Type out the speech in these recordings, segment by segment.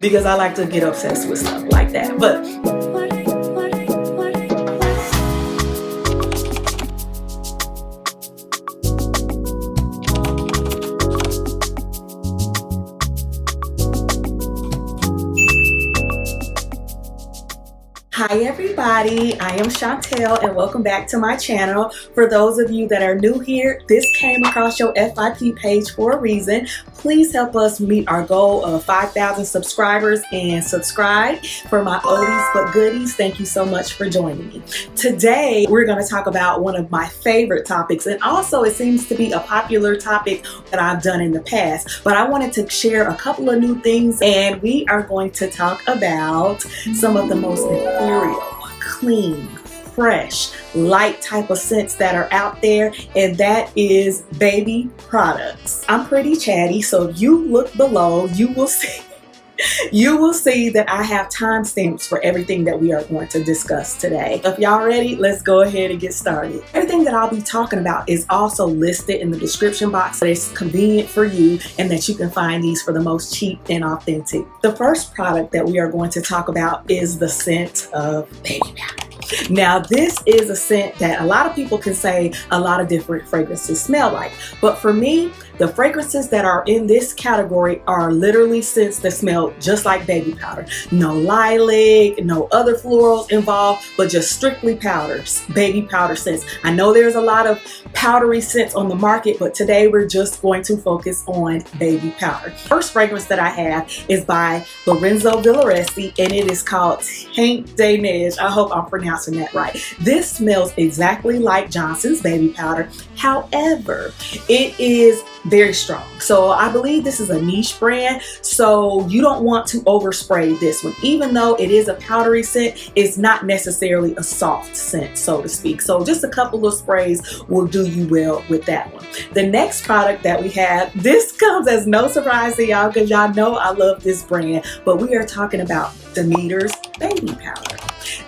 because I like to get obsessed with stuff like that. But hi everybody, I am Chantel and welcome back to my channel. For those of you that are new here, this came across your FYP page for a reason. Please help us meet our goal of 5,000 subscribers and subscribe. For my oldies but goodies, thank you so much for joining me. Today, we're going to talk about one of my favorite topics, and also it seems to be a popular topic that I've done in the past, but I wanted to share a couple of new things, and we are going to talk about some of the most ethereal, clean, fresh, light type of scents that are out there, and that is baby products. I'm pretty chatty, so if you look below, you will see that I have timestamps for everything that we are going to discuss today. If y'all ready, let's go ahead and get started. Everything that I'll be talking about is also listed in the description box, so it's convenient for you and that you can find these for the most cheap and authentic. The first product that we are going to talk about is the scent of baby powder. Now, this is a scent that a lot of people can say a lot of different fragrances smell like, but for me, the fragrances that are in this category are literally scents that smell just like baby powder. No lilac, no other florals involved, but just strictly powders, baby powder scents. I know there's a lot of powdery scents on the market, but today we're just going to focus on baby powder. First fragrance that I have is by Lorenzo Villoresi, and it is called Taint de Neige. I hope I'm pronouncing that right. This smells exactly like Johnson's baby powder. However, it is very strong. So I believe this is a niche brand, so you don't want to overspray this one. Even though it is a powdery scent, it's not necessarily a soft scent, so to speak. So just a couple of sprays will do you well with that one. The next product that we have, this comes as no surprise to y'all because y'all know I love this brand, but we are talking about Demeter's baby powder.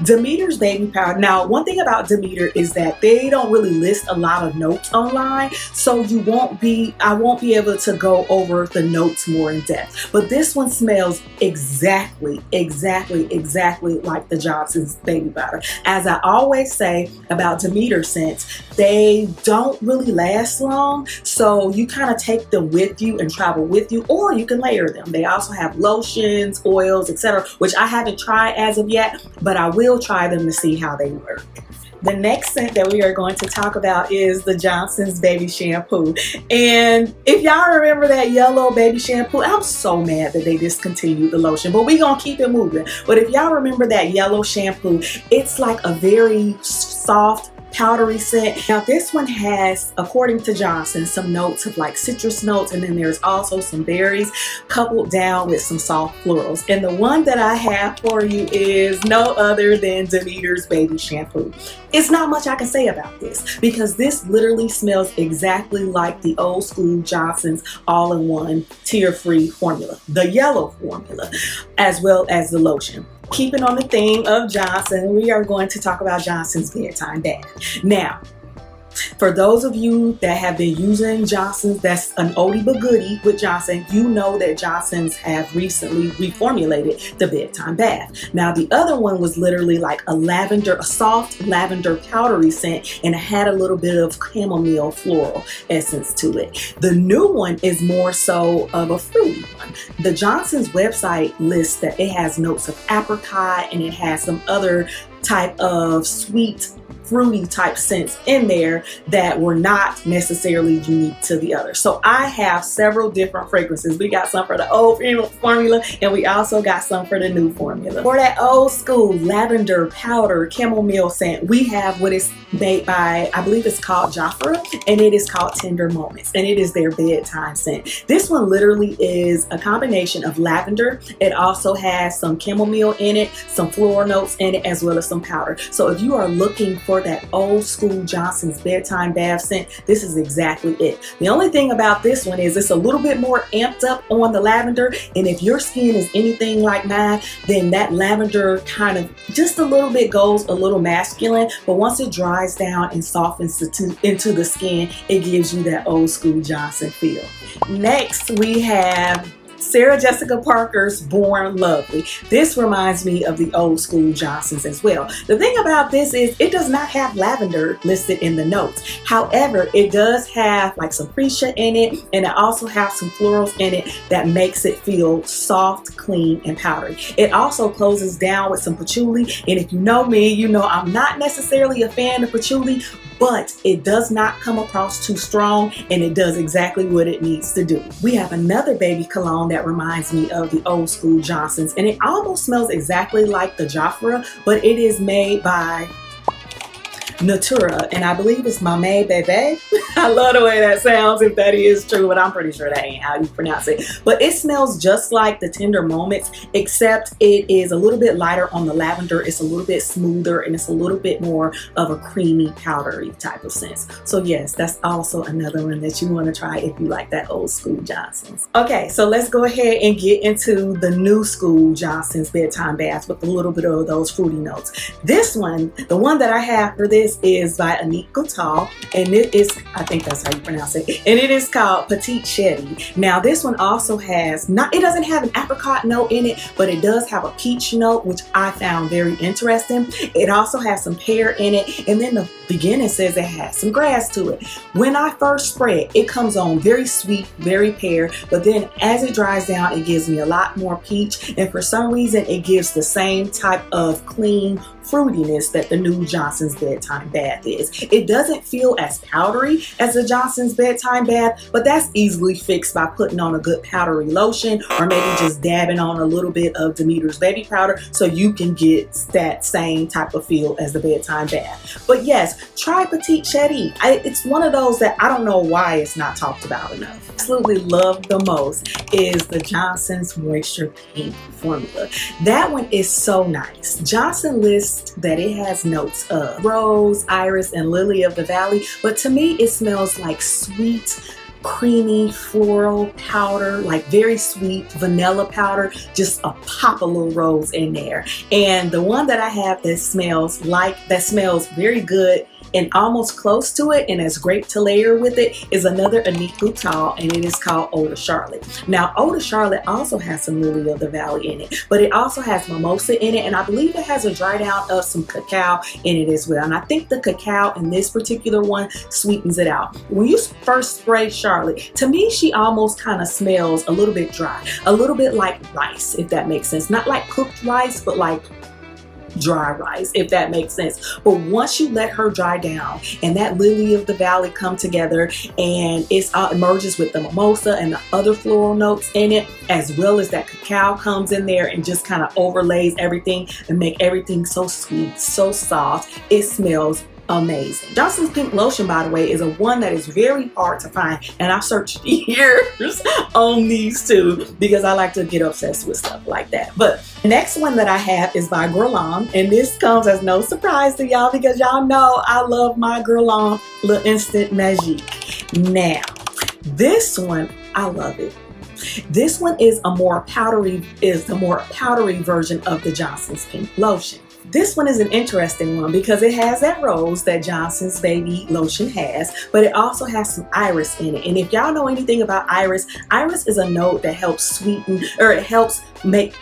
Demeter's baby powder. Now, one thing about Demeter is that they don't really list a lot of notes online, so I won't be able to go over the notes more in depth. But this one smells exactly like the Johnson's baby powder. As I always say about Demeter scents, they don't really last long, so you kind of take them with you and travel with you, or you can layer them. They also have lotions, oils, etc., which I haven't tried as of yet, but I will try them to see how they work. The next scent that we are going to talk about is the Johnson's baby shampoo. And if y'all remember that yellow baby shampoo, I'm so mad that they discontinued the lotion, but we're gonna keep it moving. But if y'all remember that yellow shampoo, it's like a very soft, powdery scent. Now this one has, according to Johnson, some notes of like citrus notes, and then there's also some berries coupled down with some soft florals. And the one that I have for you is no other than Demeter's baby shampoo. It's not much I can say about this because this literally smells exactly like the old school Johnson's all-in-one tear-free formula, the yellow formula, as well as the lotion. Keeping on the theme of Johnson, we are going to talk about Johnson's Bedtime Bath. Now, for those of you that have been using Johnson's, that's an oldie but goodie with Johnson, you know that Johnson's have recently reformulated the Bedtime Bath. Now, the other one was literally like a soft lavender powdery scent, and it had a little bit of chamomile floral essence to it. The new one is more so of a fruity one. The Johnson's website lists that it has notes of apricot, and it has some other type of sweet, fruity type scents in there that were not necessarily unique to the other. So I have several different fragrances. We got some for the old formula, and we also got some for the new formula. For that old school lavender powder chamomile scent, we have what is made by, I believe it's called Jafra, and it is called Tender Moments, and it is their bedtime scent. This one literally is a combination of lavender. It also has some chamomile in it, some floral notes in it, as well as some powder. So if you are looking for that old school Johnson's Bedtime Bath scent, this is exactly it. The only thing about this one is it's a little bit more amped up on the lavender, and if your skin is anything like mine, then that lavender kind of just a little bit goes a little masculine, but once it dries down and softens into the skin, it gives you that old school Johnson feel. Next, we have Sarah Jessica Parker's Born Lovely. This reminds me of the old school Johnsons as well. The thing about this is it does not have lavender listed in the notes. However, it does have like some freesia in it, and it also has some florals in it that makes it feel soft, clean, and powdery. It also closes down with some patchouli, and if you know me, you know I'm not necessarily a fan of patchouli, but it does not come across too strong, and it does exactly what it needs to do. We have another baby cologne that reminds me of the old school Johnsons, and it almost smells exactly like the Jafra, but it is made by Natura, and I believe it's Mame Bebe. I love the way that sounds, if that is true, but I'm pretty sure that ain't how you pronounce it. But it smells just like the Tender Moments, except it is a little bit lighter on the lavender. It's a little bit smoother, and it's a little bit more of a creamy, powdery type of sense. So yes, that's also another one that you want to try if you like that old school Johnsons. Okay, so let's go ahead and get into the new school Johnsons Bedtime Bath with a little bit of those fruity notes. This one, the one that I have for this is by Annick Goutal, and it is, I think that's how you pronounce it, and it is called Petite Chérie. Now this one also has, it doesn't have an apricot note in it, but it does have a peach note, which I found very interesting. It also has some pear in it, and then the beginning says it has some grass to it. When I first spray it comes on very sweet, very pear, but then as it dries down, it gives me a lot more peach, and for some reason it gives the same type of clean fruitiness that the new Johnson's Bedtime Bath is. It doesn't feel as powdery as the Johnson's Bedtime Bath, but that's easily fixed by putting on a good powdery lotion, or maybe just dabbing on a little bit of Demeter's baby powder so you can get that same type of feel as the Bedtime Bath. But yes, try Petite Chérie. It's one of those that I don't know why it's not talked about enough. Absolutely love the most is the Johnson's Moisture Pink formula. That one is so nice. Johnson lists that it has notes of rose, iris, and lily of the valley, but to me it smells like sweet, creamy floral powder, like very sweet vanilla powder, just a pop of little rose in there. And the one that I have that smells very good and almost close to it and is great to layer with it is another Annick Goutal, and it is called Eau de Charlotte. Now Eau de Charlotte also has some lily of the valley in it, but it also has mimosa in it, and I believe it has a dry down of some cacao in it as well. And I think the cacao in this particular one sweetens it out. When you first spray Charlotte, to me she almost kind of smells a little bit dry, a little bit like rice, if that makes sense. Not like cooked rice, but like dry rice, if that makes sense. But once you let her dry down and that lily of the valley come together, and it merges with the mimosa and the other floral notes in it, as well as that cacao comes in there and just kind of overlays everything and make everything so sweet, so soft, it smells amazing. Johnson's Pink Lotion, by the way, is a one that is very hard to find, and I searched years on these two because I like to get obsessed with stuff like that. But the next one that I have is by Guerlain, and this comes as no surprise to y'all because y'all know I love my Guerlain L'Instant Magique. Now, this one, I love it. This one is the more powdery version of the Johnson's Pink Lotion. This one is an interesting one because it has that rose that Johnson's Baby Lotion has, but it also has some iris in it. And if y'all know anything about iris, iris is a note that helps sweeten, or it helps make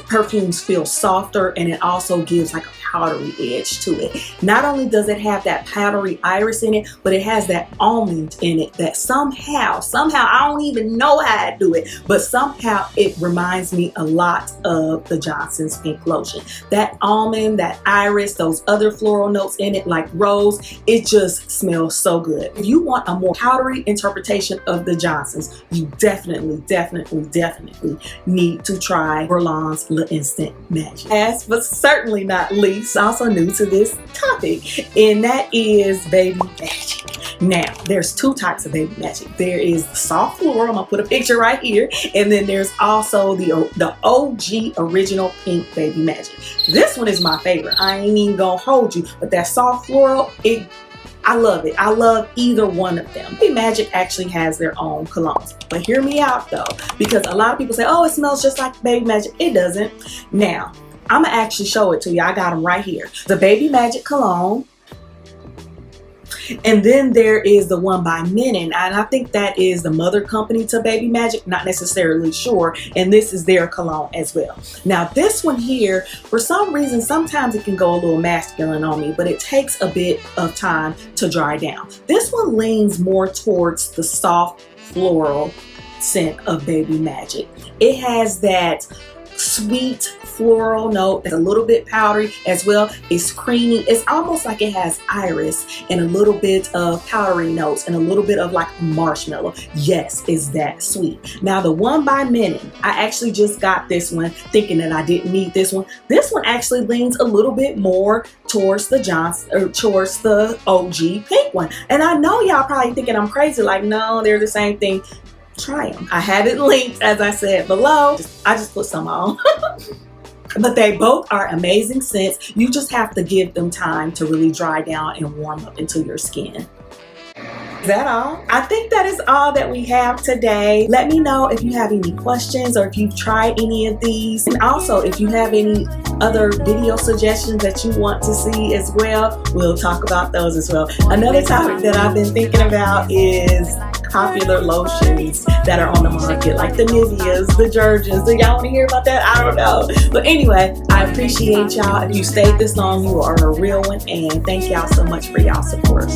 perfumes feel softer, and it also gives like a powdery edge to it. Not only does it have that powdery iris in it, but it has that almond in it that somehow, I don't even know how to do it, but somehow it reminds me a lot of the Johnson's Pink Lotion. That almond, that iris, those other floral notes in it like rose, it just smells so good. If you want a more powdery interpretation of the Johnsons, you definitely need to try Guerlain's L'Instant Magique. Last but certainly not least, also new to this topic, and that is Baby Magic. Now, there's two types of Baby Magic. There is the soft floral, I'm gonna put a picture right here, and then there's also the OG original pink Baby Magic. This one is my favorite. I ain't even gonna hold you, but that soft floral, I love it. I love either one of them. Baby Magic actually has their own colognes. But hear me out though, because a lot of people say, oh, it smells just like Baby Magic. It doesn't. Now, I'm gonna actually show it to you. I got them right here. The Baby Magic cologne. And then there is the one by Menon, and I think that is the mother company to Baby Magic, not necessarily sure, and this is their cologne as well. Now this one here, for some reason, sometimes it can go a little masculine on me, but it takes a bit of time to dry down. This one leans more towards the soft floral scent of Baby Magic. It has that sweet floral note that's a little bit powdery as well. It's creamy. It's almost like it has iris and a little bit of powdery notes and a little bit of like marshmallow. Yes, it's that sweet. Now the one by Menon, I actually just got this one thinking that I didn't need this one. This one actually leans a little bit more towards the towards the OG pink one. And I know y'all probably thinking I'm crazy, like no, they're the same thing. Try them. I have it linked, as I said below. I just put some on. But they both are amazing scents. You just have to give them time to really dry down and warm up into your skin. Is that all? I think that is all that we have today. Let me know if you have any questions or if you've tried any of these. And also, if you have any other video suggestions that you want to see as well, we'll talk about those as well. Another topic that I've been thinking about is popular lotions that are on the market, like the Niveas, the Jergens. Do y'all want to hear about that? I don't know. But anyway, I appreciate y'all. If you stayed this long, you are a real one. And thank y'all so much for y'all support.